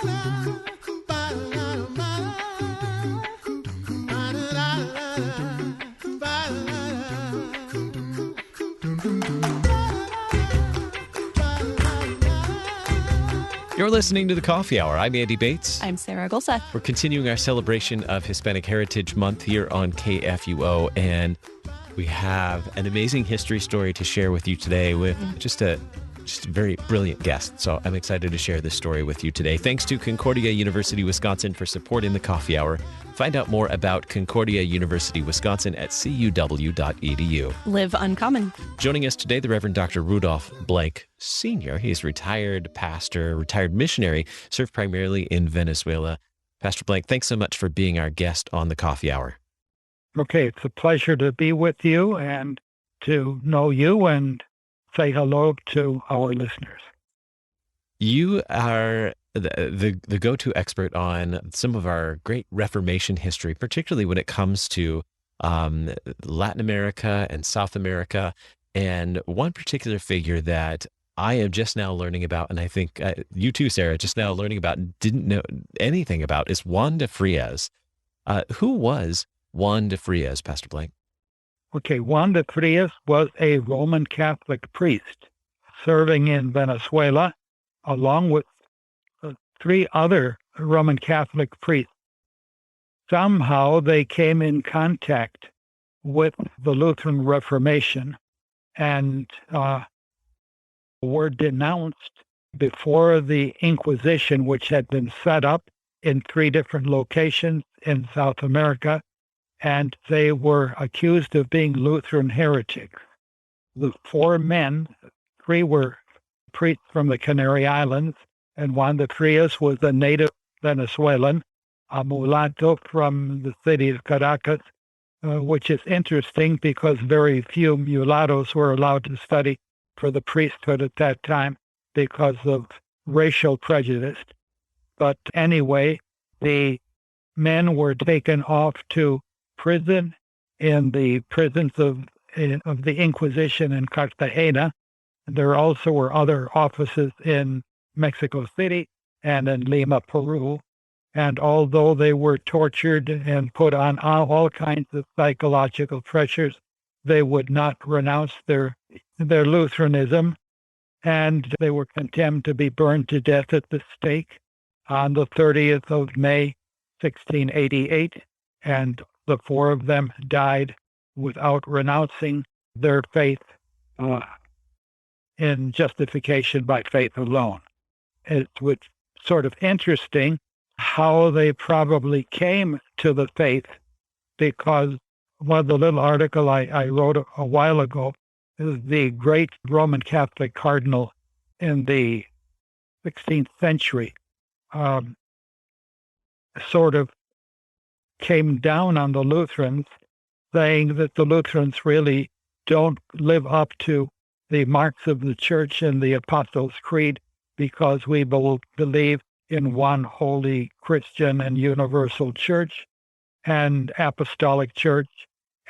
You're listening to The Coffee Hour. I'm Andy Bates. I'm Sarah Gulseth. We're continuing our celebration of Hispanic Heritage Month here on KFUO, and we have an amazing history story to share with you today with just a very brilliant guest. So I'm excited to share this story with you today. Thanks to Concordia University, Wisconsin for supporting The Coffee Hour. Find out more about Concordia University, Wisconsin at cuw.edu. Live uncommon. Joining us today, the Reverend Dr. Rudolph Blank, Sr. He's retired pastor, retired missionary, served primarily in Venezuela. Pastor Blank, thanks so much for being our guest on The Coffee Hour. Okay, it's a pleasure to be with you and to know you and say hello to our listeners. You are the go-to expert on some of our great Reformation history, particularly when it comes to Latin America and South America. And one particular figure that I am just now learning about, and I think you too, Sarah, just now learning about and didn't know anything about, is Juan de Frías. Who was Juan de Frías, Pastor Blank? Okay, Juan de Frías was a Roman Catholic priest serving in Venezuela, along with three other Roman Catholic priests. Somehow they came in contact with the Lutheran Reformation and were denounced before the Inquisition, which had been set up in three different locations in South America, and they were accused of being Lutheran heretics. The four men, three were priests from the Canary Islands, and Juan de Frías was a native Venezuelan, a mulatto from the city of Caracas, which is interesting because very few mulattoes were allowed to study for the priesthood at that time because of racial prejudice. But anyway, the men were taken off to prison in the prisons of the Inquisition in Cartagena. There also were other offices in Mexico City and in Lima, Peru. And although they were tortured and put on all kinds of psychological pressures, they would not renounce their Lutheranism, and they were condemned to be burned to death at the stake on the 30th of May, 1688, and the four of them died without renouncing their faith in justification by faith alone. It was sort of interesting how they probably came to the faith, because one of the little article I wrote a while ago is the great Roman Catholic cardinal in the 16th century sort of came down on the Lutherans, saying that the Lutherans really don't live up to the marks of the church in the Apostles' Creed, because we believe in one holy Christian and universal church and apostolic church,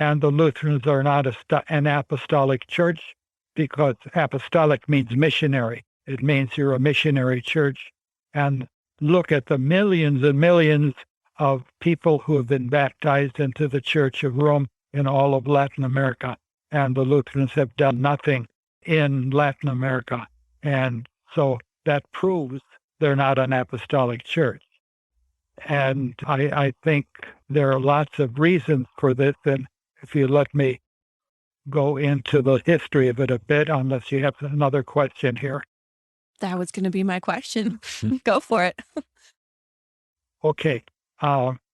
and the Lutherans are not an apostolic church, because apostolic means missionary. It means you're a missionary church. And look at the millions and millions of people who have been baptized into the Church of Rome in all of Latin America, and the Lutherans have done nothing in Latin America. And so that proves they're not an apostolic church. And I think there are lots of reasons for this, and if you let me go into the history of it a bit, unless you have another question here. That was going to be my question. Go for it. Okay.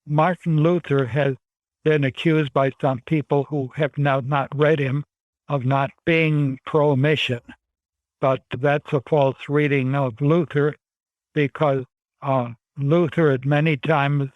Martin Luther has been accused by some people who have now not read him of not being pro-mission. But that's a false reading of Luther, because Luther at many times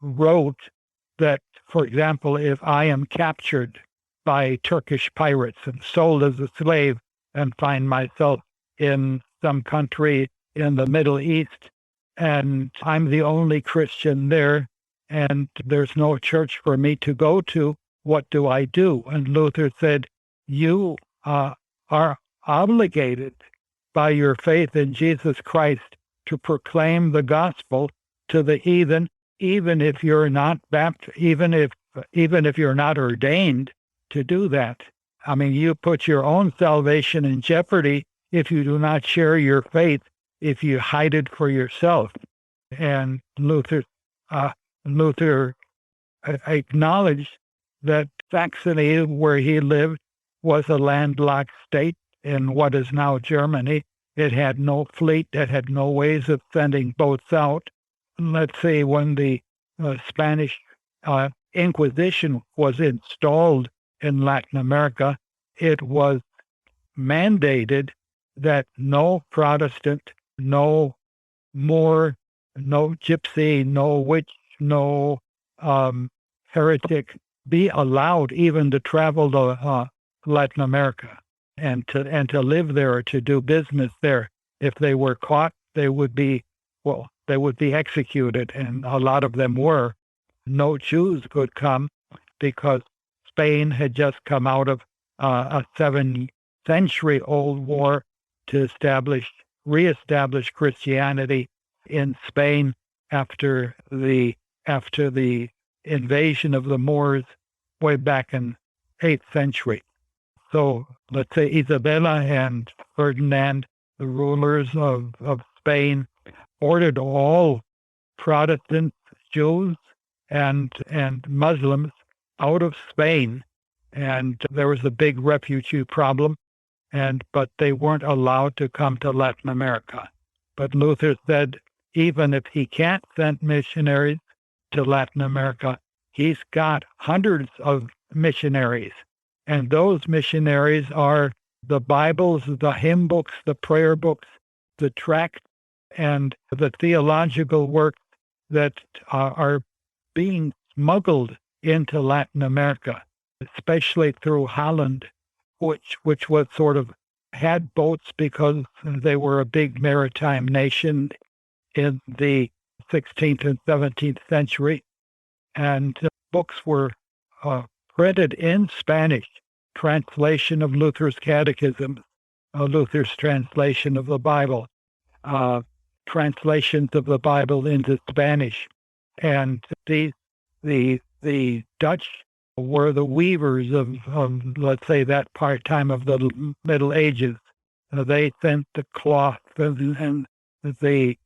wrote that, for example, if I am captured by Turkish pirates and sold as a slave and find myself in some country in the Middle East, and I'm the only Christian there, and there's no church for me to go to, what do I do? And Luther said, you are obligated by your faith in Jesus Christ to proclaim the gospel to the heathen, even if you're not baptized, even if you're not ordained to do that. I mean, you put your own salvation in jeopardy if you do not share your faith, if you hide it for yourself. And Luther acknowledged that Saxony, where he lived, was a landlocked state in what is now Germany. It had no fleet. It had no ways of sending boats out. Let's say when the Spanish Inquisition was installed in Latin America, it was mandated that no Protestant, no Moor, no Gypsy, no witch, no heretic be allowed even to travel to Latin America and to live there or to do business there. If they were caught, they would be executed, and a lot of them were. No Jews could come because Spain had just come out of a 7-century-old war to reestablish Christianity in Spain after the invasion of the Moors way back in 8th century. So let's say Isabella and Ferdinand, the rulers of Spain, ordered all Protestants, Jews, and Muslims out of Spain, and there was a big refugee problem, but they weren't allowed to come to Latin America. But Luther said, even if he can't send missionaries to Latin America, he's got hundreds of missionaries, and those missionaries are the Bibles, the hymn books, the prayer books, the tracts, and the theological works that are being smuggled into Latin America, especially through Holland, which was sort of had boats because they were a big maritime nation in the 16th and 17th century, and books were printed in Spanish, translation of Luther's catechism, Luther's translation of the Bible, translations of the Bible into Spanish, and the Dutch were the weavers of let's say that time of the Middle Ages. They sent the cloth and the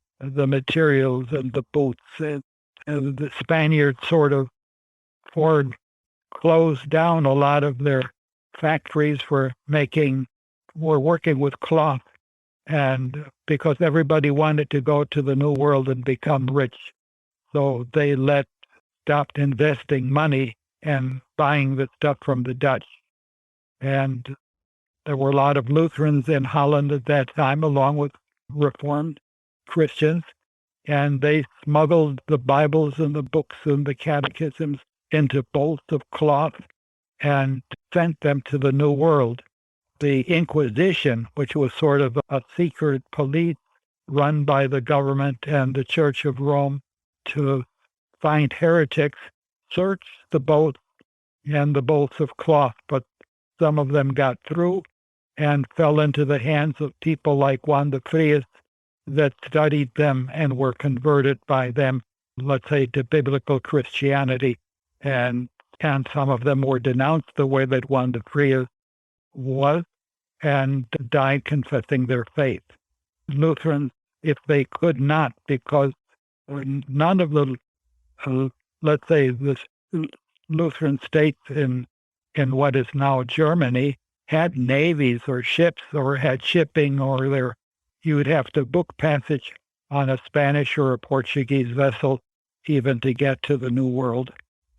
materials and the boots, and the Spaniards sort of closed down a lot of their factories were working with cloth, and because everybody wanted to go to the New World and become rich, so they stopped investing money and buying the stuff from the Dutch. And there were a lot of Lutherans in Holland at that time, along with Reformed Christians, and they smuggled the Bibles and the books and the catechisms into bolts of cloth and sent them to the New World. The Inquisition, which was sort of a secret police run by the government and the Church of Rome to find heretics, searched the boats and the bolts of cloth, but some of them got through and fell into the hands of people like Juan de Frías that studied them and were converted by them, let's say, to biblical Christianity. And some of them were denounced the way that Juan de Frías was and died confessing their faith. Lutherans, if they could not, because none of the, let's say, the Lutheran states in what is now Germany had navies or ships or had shipping, or you would have to book passage on a Spanish or a Portuguese vessel even to get to the New World,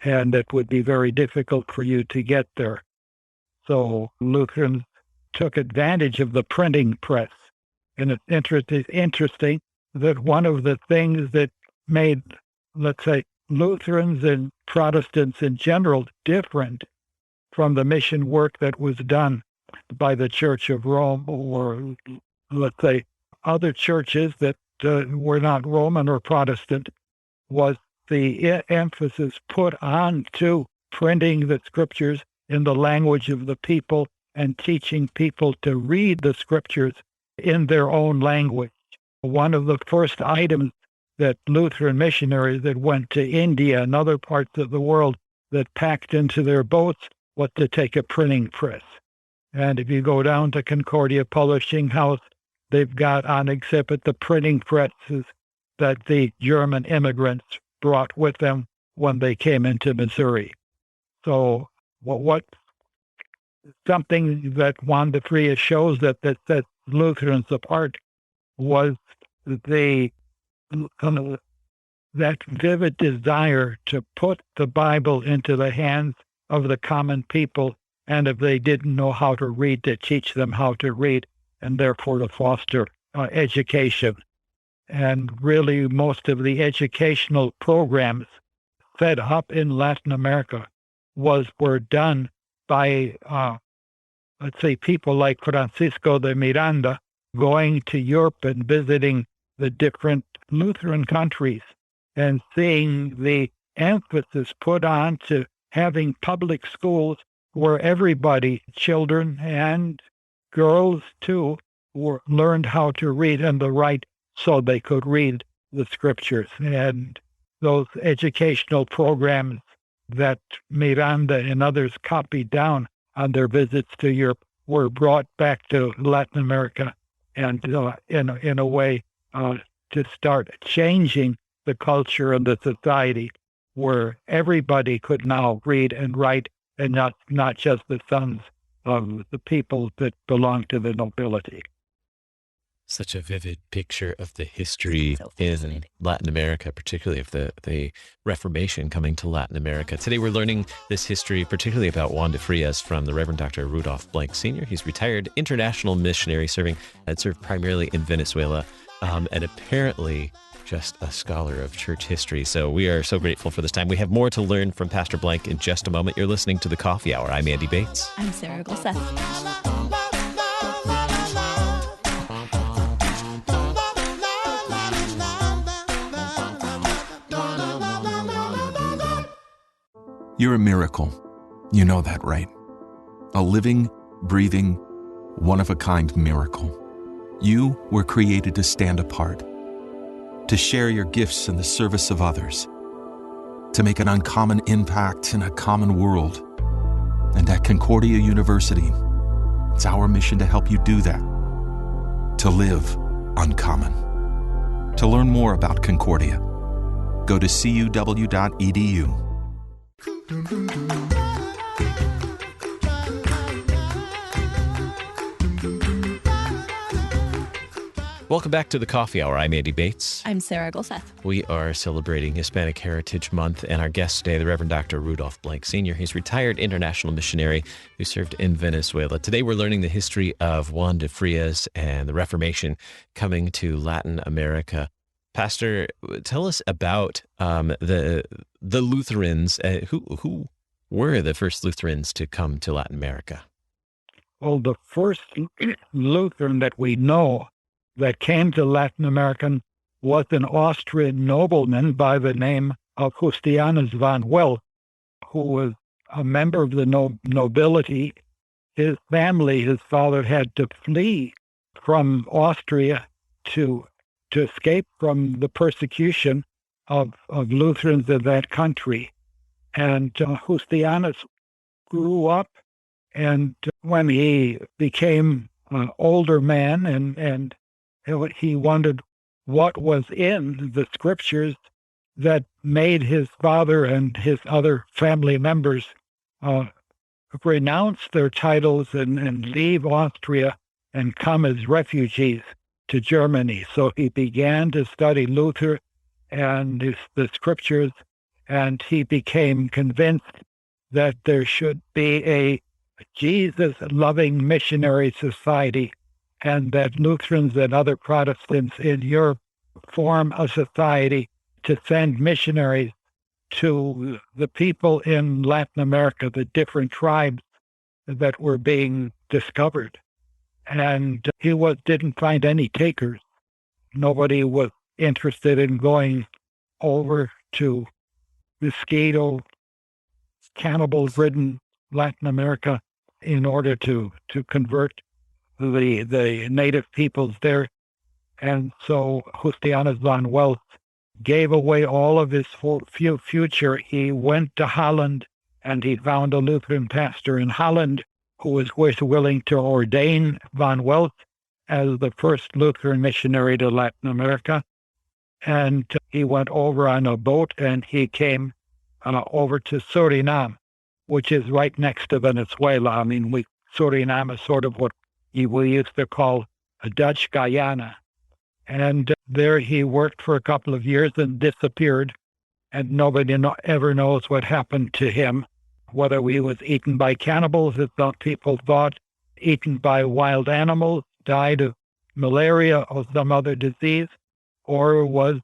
and it would be very difficult for you to get there. So Lutherans took advantage of the printing press. And it's interesting that one of the things that made, let's say, Lutherans and Protestants in general different from the mission work that was done by the Church of Rome, or let's say other churches that were not Roman or Protestant, was the emphasis put on to printing the scriptures in the language of the people and teaching people to read the scriptures in their own language. One of the first items that Lutheran missionaries that went to India and other parts of the world that packed into their boats was to take a printing press. And if you go down to Concordia Publishing House, they've got on exhibit the printing presses that the German immigrants brought with them when they came into Missouri. So what something that Juan de Frías shows that set Lutherans apart was the that vivid desire to put the Bible into the hands of the common people, and if they didn't know how to read, to teach them how to read, and therefore to foster education. And really, most of the educational programs set up in Latin America were done by, let's say, people like Francisco de Miranda going to Europe and visiting the different Lutheran countries and seeing the emphasis put on to having public schools where everybody, children and girls too, learned how to read and to write so they could read the scriptures. And those educational programs that Miranda and others copied down on their visits to Europe were brought back to Latin America, and in a way to start changing the culture and the society where everybody could now read and write, and not just the sons of the people that belong to the nobility. Such a vivid picture of the history in Latin America, particularly of the Reformation coming to Latin America. Today we're learning this history, particularly about Juan de Frías, from the Reverend Dr. Rudolph Blank Sr. He's retired international missionary served primarily in Venezuela, and apparently just a scholar of church history. So we are so grateful for this time. We have more to learn from Pastor Blank in just a moment. You're listening to The Coffee Hour. I'm Andy Bates. I'm Sarah Golseth. You're a miracle. You know that, right? A living, breathing, one-of-a-kind miracle. You were created to stand apart, to share your gifts in the service of others, to make an uncommon impact in a common world. And at Concordia University, it's our mission to help you do that, to live uncommon. To learn more about Concordia, go to cuw.edu. Welcome back to The Coffee Hour. I'm Andy Bates. I'm Sarah Golseth. We are celebrating Hispanic Heritage Month, and our guest today, the Reverend Dr. Rudolph Blank Sr. He's retired international missionary who served in Venezuela. Today we're learning the history of Juan de Frías and the Reformation coming to Latin America. Pastor, tell us about the Lutherans. Who were the first Lutherans to come to Latin America? Well, the first Lutheran that we know that came to Latin America was an Austrian nobleman by the name of Justianus von Well, who was a member of the nobility. His family, his father, had to flee from Austria to escape from the persecution of Lutherans in that country. And Justianus grew up, and when he became an older man and he wondered what was in the scriptures that made his father and his other family members renounce their titles and leave Austria and come as refugees to Germany. So he began to study Luther and the scriptures, and he became convinced that there should be a Jesus-loving missionary society, and that Lutherans and other Protestants in Europe form a society to send missionaries to the people in Latin America, the different tribes that were being discovered. And he didn't find any takers. Nobody was interested in going over to mosquito, cannibals-ridden Latin America in order to convert the native peoples there. And so Justianus von Welz gave away all of his future. He went to Holland and he found a Lutheran pastor in Holland who was willing to ordain von Welz as the first Lutheran missionary to Latin America. And he went over on a boat and he came over to Suriname, which is right next to Venezuela. I mean, Suriname is sort of what we used to call a Dutch Guyana. And there he worked for a couple of years and disappeared, and nobody ever knows what happened to him, whether he was eaten by cannibals, as some people thought, eaten by wild animals, died of malaria or some other disease, or was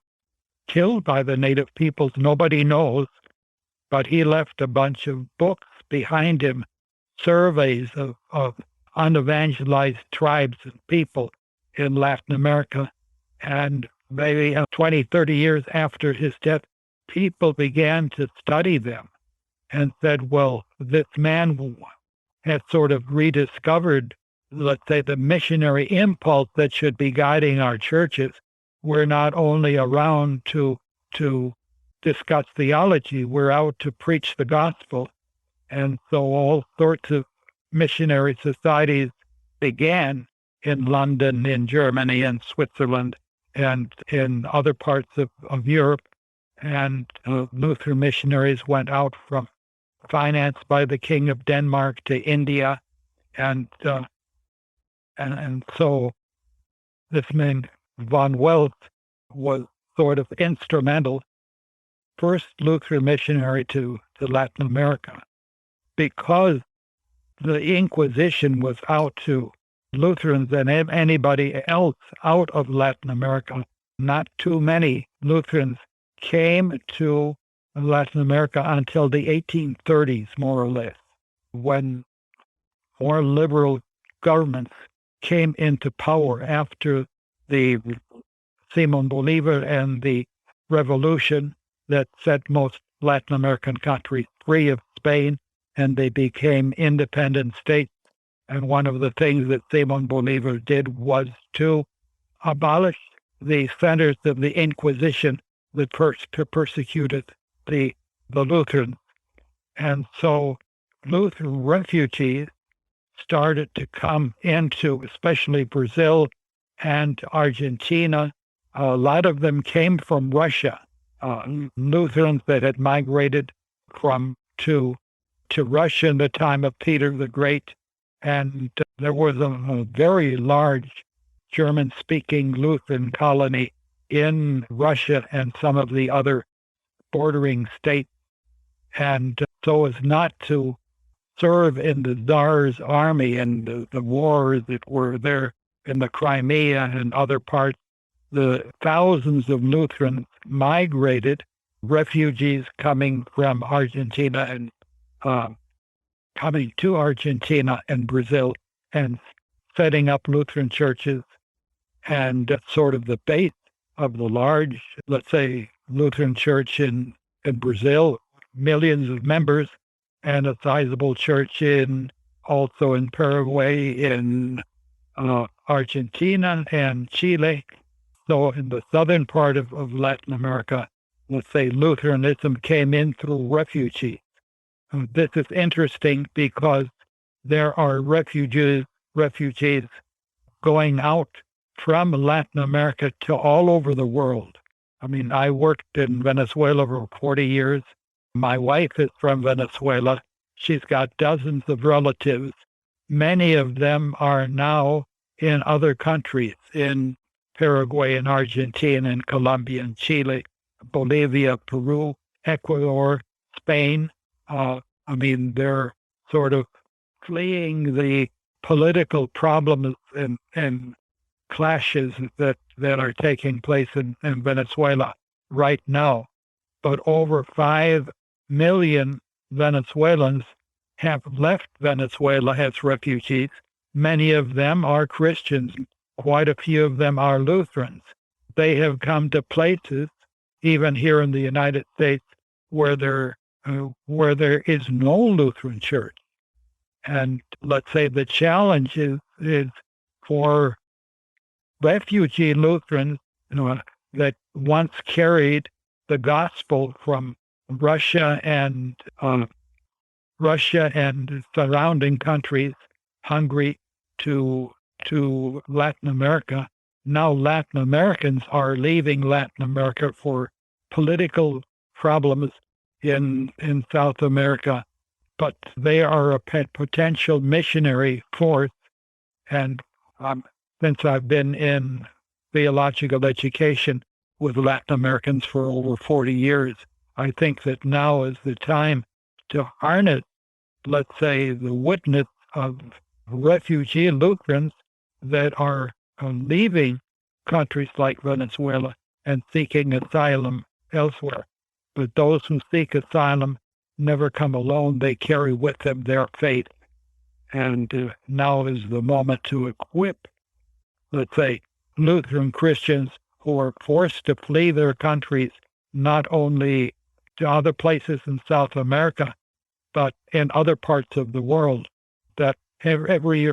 killed by the native peoples. Nobody knows, but he left a bunch of books behind him, surveys of unevangelized tribes and people in Latin America. And maybe 20, 30 years after his death, people began to study them and said, well, this man has sort of rediscovered, let's say, the missionary impulse that should be guiding our churches. We're not only around to discuss theology, we're out to preach the gospel. And so all sorts of missionary societies began in London, in Germany, and Switzerland, and in other parts of Europe. And Lutheran missionaries went out from financed by the King of Denmark to India. And so this man, von Welz, was sort of instrumental, first Lutheran missionary to Latin America, because the Inquisition was out to Lutherans and anybody else out of Latin America. Not too many Lutherans came to Latin America until the 1830s, more or less, when more liberal governments came into power after the Simon Bolivar and the revolution that set most Latin American countries free of Spain, and they became independent states. And one of the things that Simon Bolivar did was to abolish the centers of the Inquisition that persecuted the Lutherans. And so Lutheran refugees started to come into, especially Brazil and Argentina. A lot of them came from Russia, Lutherans that had migrated to Russia in the time of Peter the Great. And there was a very large German-speaking Lutheran colony in Russia and some of the other bordering states. And so as not to serve in the Tsar's army and the wars that were there in the Crimea and other parts, the thousands of Lutherans migrated, refugees coming from Argentina and coming to Argentina and Brazil and setting up Lutheran churches. And sort of the base of the large, let's say, Lutheran church in Brazil, millions of members, and a sizable church also in Paraguay, in Argentina and Chile. So in the southern part of Latin America, let's say Lutheranism came in through refugees. This is interesting because there are refugees going out from Latin America to all over the world. I mean, I worked in Venezuela for 40 years. My wife is from Venezuela. She's got dozens of relatives. Many of them are now in other countries, in Paraguay and Argentina and Colombia and Chile, Bolivia, Peru, Ecuador, Spain. I mean, they're sort of fleeing the political problems and clashes that are taking place in Venezuela right now. But over 5 million Venezuelans have left Venezuela as refugees. Many of them are Christians. Quite a few of them are Lutherans. They have come to places, even here in the United States, where there is no Lutheran church. And let's say the challenge is for refugee Lutherans, that once carried the gospel from Russia and surrounding countries, Hungary, to Latin America. Now Latin Americans are leaving Latin America for political problems in South America, but they are a potential missionary force. And since I've been in theological education with Latin Americans for over 40 years, I think that now is the time to harness, let's say, the witness of refugee Lutherans that are leaving countries like Venezuela and seeking asylum elsewhere. But those who seek asylum never come alone. They carry with them their faith. And now is the moment to equip, let's say, Lutheran Christians who are forced to flee their countries, not only to other places in South America, but in other parts of the world, that every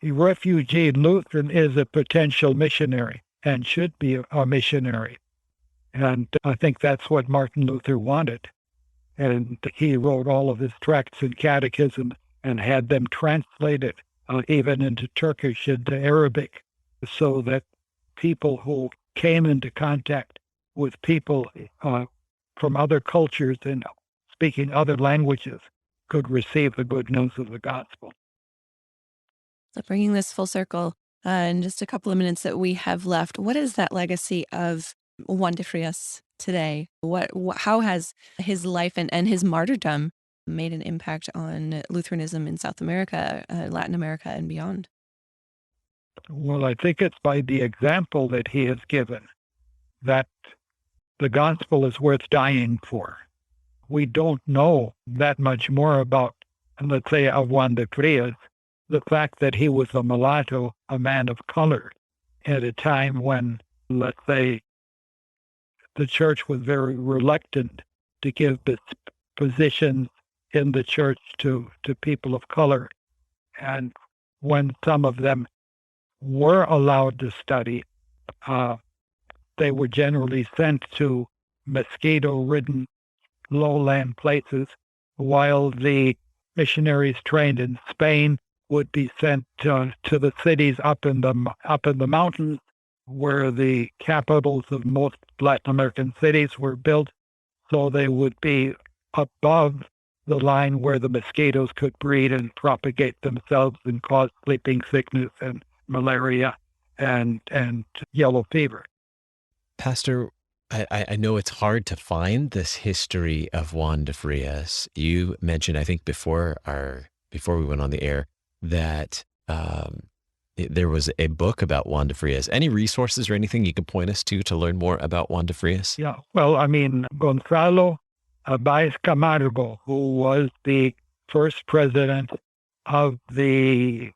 refugee Lutheran is a potential missionary and should be a missionary. And I think that's what Martin Luther wanted. And he wrote all of his tracts and catechism and had them translated even into Turkish and Arabic, so that people who came into contact with people from other cultures and speaking other languages could receive the good news of the gospel. So bringing this full circle, in just a couple of minutes that we have left, what is that legacy of Juan de Frías today? How has his life and his martyrdom made an impact on Lutheranism in South America, Latin America, and beyond? Well, I think it's by the example that he has given that the gospel is worth dying for. We don't know that much more about, let's say, Juan de Frías, the fact that he was a mulatto, a man of color, at a time when, let's say, the church was very reluctant to give positions in the church to people of color. And when some of them were allowed to study, they were generally sent to mosquito-ridden lowland places, while the missionaries trained in Spain would be sent to the cities up in the mountains, where the capitals of most Latin American cities were built, so they would be above the line where the mosquitoes could breed and propagate themselves and cause sleeping sickness and malaria and yellow fever. Pastor, I know it's hard to find this history of Juan de Frías. You mentioned, I think before we went on the air, that there was a book about Juan de Frías. Any resources or anything you could point us to learn more about Juan de Frías? Yeah, well, I mean, Gonzalo Báez Camargo, who was the first president of the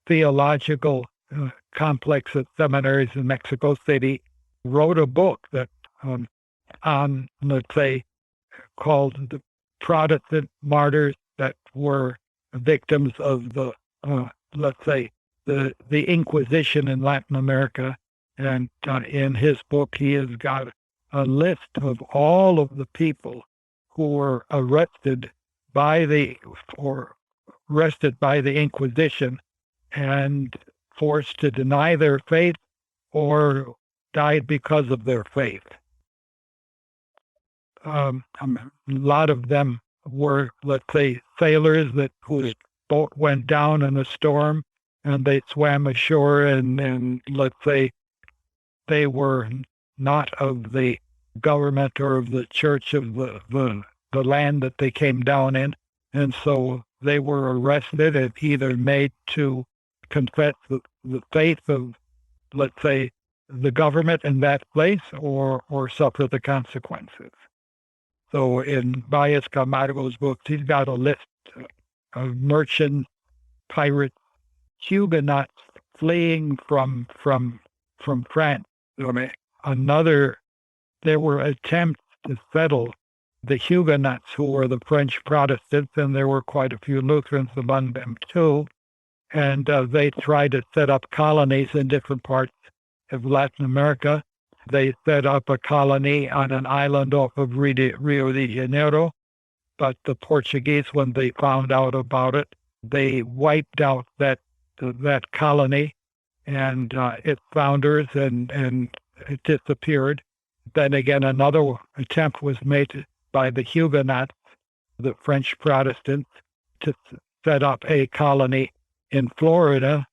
Theological complex of seminaries in Mexico City, wrote a book that on, let's say, called The Protestant Martyrs that were victims of the, let's say, the Inquisition in Latin America. And in his book, he has got a list of all of the people who were arrested by the Inquisition and forced to deny their faith or died because of their faith. A lot of them were, let's say, sailors whose boat went down in a storm and they swam ashore, and let's say they were not of the government or of the church of the land that they came down in. And so they were arrested and either made to confess the faith of, let's say, the government in that place or suffer the consequences. So in Báez Camargo's book, he's got a list of merchants, pirates, Huguenots fleeing from France. There were attempts to settle the Huguenots, who were the French Protestants, and there were quite a few Lutherans among them too. and they tried to set up colonies in different parts of Latin America. They set up a colony on an island off of Rio de Janeiro, but the Portuguese, when they found out about it, they wiped out that colony and its founders, and it disappeared. Then again, another attempt was made by the Huguenots, the French Protestants, to set up a colony in Florida,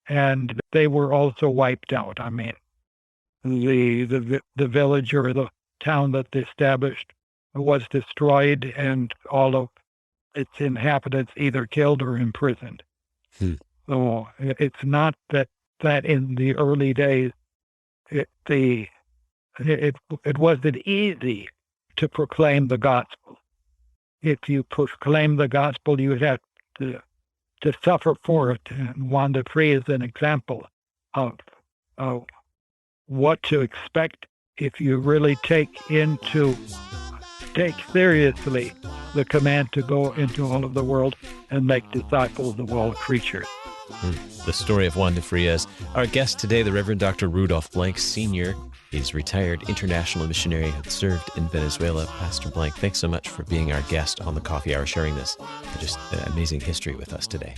and they were also wiped out. I mean, the village or the town that they established was destroyed, and all of its inhabitants either killed or imprisoned. So it's not that in the early days it wasn't easy to proclaim the gospel. If you proclaim the gospel, you would have to suffer for it. And Juan de Frías is an example of what to expect if you really take seriously the command to go into all of the world and make disciples of all creatures. The story of Juan de Frías. Our guest today, the Reverend Dr. Rudolph Blank, Sr., is retired international missionary who served in Venezuela. Pastor Blank, thanks so much for being our guest on the Coffee Hour, sharing this just amazing history with us today.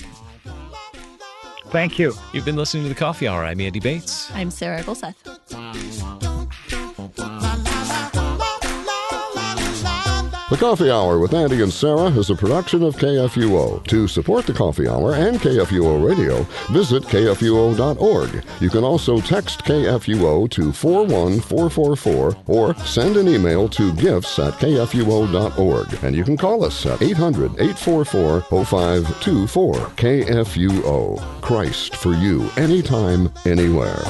Thank you. You've been listening to the Coffee Hour. I'm Andy Bates. I'm Sarah Golseth. The Coffee Hour with Andy and Sarah is a production of KFUO. To support the Coffee Hour and KFUO Radio, visit KFUO.org. You can also text KFUO to 41444 or send an email to gifts@KFUO.org. And you can call us at 800-844-0524. KFUO. Christ for you, anytime, anywhere.